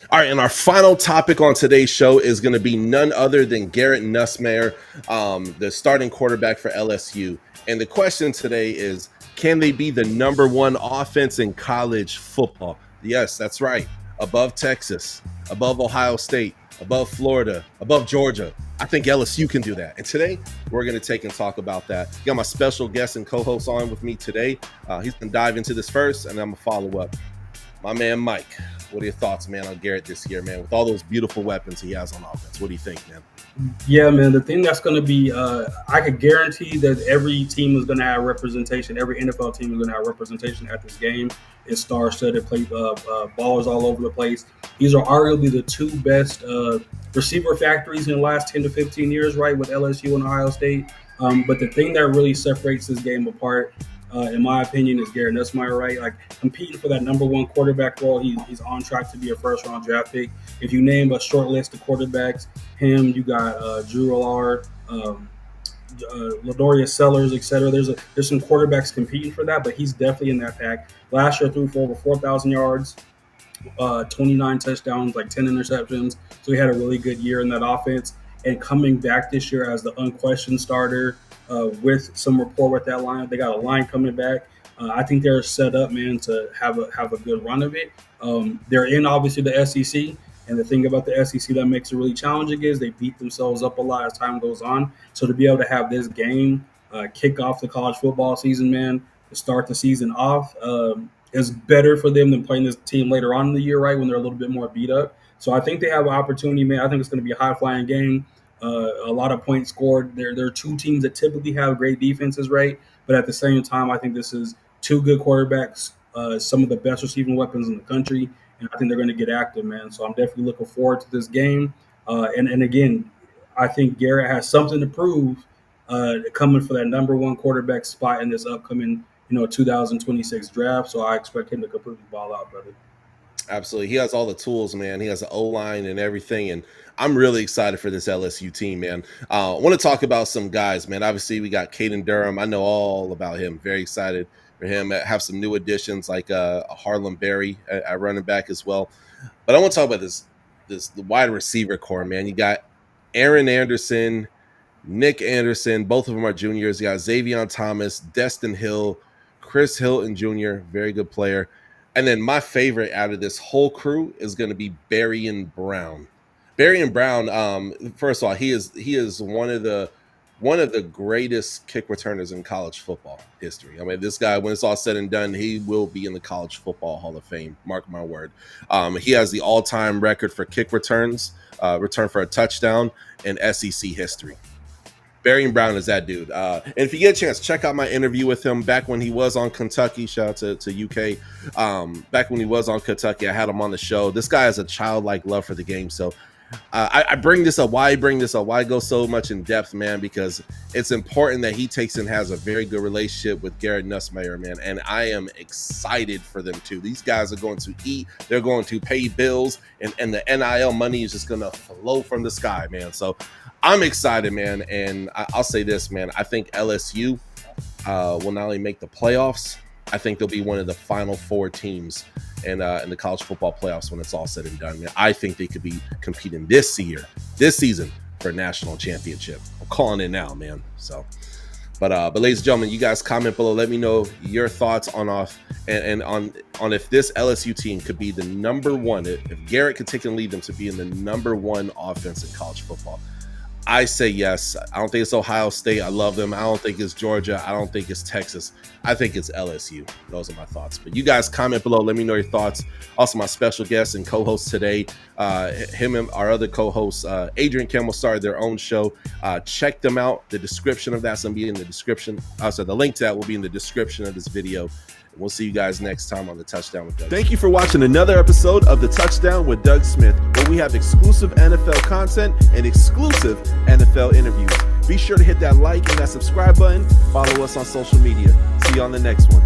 All right, and our final topic on today's show is going to be none other than Garrett Nussmeier, the starting quarterback for LSU. And the question today is, can they be the number one offense in college football? Yes, that's right. Above Texas, above Ohio State, above Florida, above Georgia. I think LSU can do that. And today, we're going to take and talk about that. Got my special guest and co-host on with me today. He's going to dive into this first, and I'm going to follow up. My man, Mike. What are your thoughts, man, on Garrett this year, man? With all those beautiful weapons he has on offense, what do you think, man? Yeah, man. The thing that's going to be, I could guarantee that every team is going to have representation. Every NFL team is going to have representation at this game. It's star-studded, play ballers all over the place. These are arguably the two best receiver factories in the last 10 to 15 years, right, with LSU and Ohio State. But the thing that really separates this game apart, in my opinion, is Garrett Nussmeier, right? Like, competing for that number one quarterback role, he's on track to be a first-round draft pick. If you name a short list of quarterbacks, you got Drew Allard, Ladorius Sellers, etc. There's some quarterbacks competing for that, but he's definitely in that pack. Last year, threw for over 4,000 yards, 29 touchdowns, like 10 interceptions. So he had a really good year in that offense. And coming back this year as the unquestioned starter, with some rapport with that line. They got a line coming back. I think they're set up, man, to have a good run of it. They're in, obviously, the SEC. And the thing about the SEC that makes it really challenging is they beat themselves up a lot as time goes on. So to be able to have this game kick off the college football season, man, to start the season off, is better for them than playing this team later on in the year, right, when they're a little bit more beat up. So I think they have an opportunity, man. I think it's going to be a high-flying game. A lot of points scored. There are two teams that typically have great defenses, right? But at the same time, I think this is two good quarterbacks, some of the best receiving weapons in the country, and I think they're going to get active, man. So I'm definitely looking forward to this game. And again, I think Garrett has something to prove coming for that number one quarterback spot in this upcoming, 2026 draft. So I expect him to completely ball out, brother. Absolutely. He has all the tools, man. He has an O-line and everything. And I'm really excited for this LSU team, man. I want to talk about some guys, man. Obviously, we got Caden Durham. I know all about him. Very excited for him. Have some new additions like Harlem Berry at running back as well. But I want to talk about the wide receiver core, man. You got Aaron Anderson, Nick Anderson. Both of them are juniors. You got Xavier Thomas, Destin Hill, Chris Hilton Jr., very good player. And then my favorite out of this whole crew is going to be Barion Brown. Barion Brown, first of all, he is one of the greatest kick returners in college football history. I mean, this guy, when it's all said and done, he will be in the College Football Hall of Fame. Mark my word. He has the all-time record for kick returns, return for a touchdown in SEC history. Barion Brown is that dude. And if you get a chance, check out my interview with him back when he was on Kentucky. Shout out to UK. Back when he was on Kentucky, I had him on the show. This guy has a childlike love for the game. So I bring this up. Why I bring this up? Why I go so much in depth, man? Because it's important that he takes and has a very good relationship with Garrett Nussmeier, man. And I am excited for them too. These guys are going to eat. They're going to pay bills. And the NIL money is just going to flow from the sky, man. So I'm excited, man. And I'll say this, man. I think LSU will not only make the playoffs, I think they'll be one of the final four teams in the college football playoffs when it's all said and done. Man, I think they could be competing this season for a national championship. I'm calling it now, man. So, but ladies and gentlemen, you guys comment below. Let me know your thoughts on if this LSU team could be the number one. If Garrett could take and lead them to be in the number one offense in college football. I say yes. I don't think it's Ohio State. I love them. I don't think it's Georgia. I don't think it's Texas. I think it's LSU. Those are my thoughts. But you guys comment below. Let me know your thoughts. Also, my special guest and co-host today, him and our other co-host, Adrian Campbell, started their own show. Check them out. The description of that's going to be in the description. The link to that will be in the description of this video. We'll see you guys next time on the Touchdown with Doug. Thank you for watching another episode of the Touchdown with Doug Smith, where we have exclusive NFL content and exclusive NFL interviews. Be sure to hit that like and that subscribe button. Follow us on social media. See you on the next one.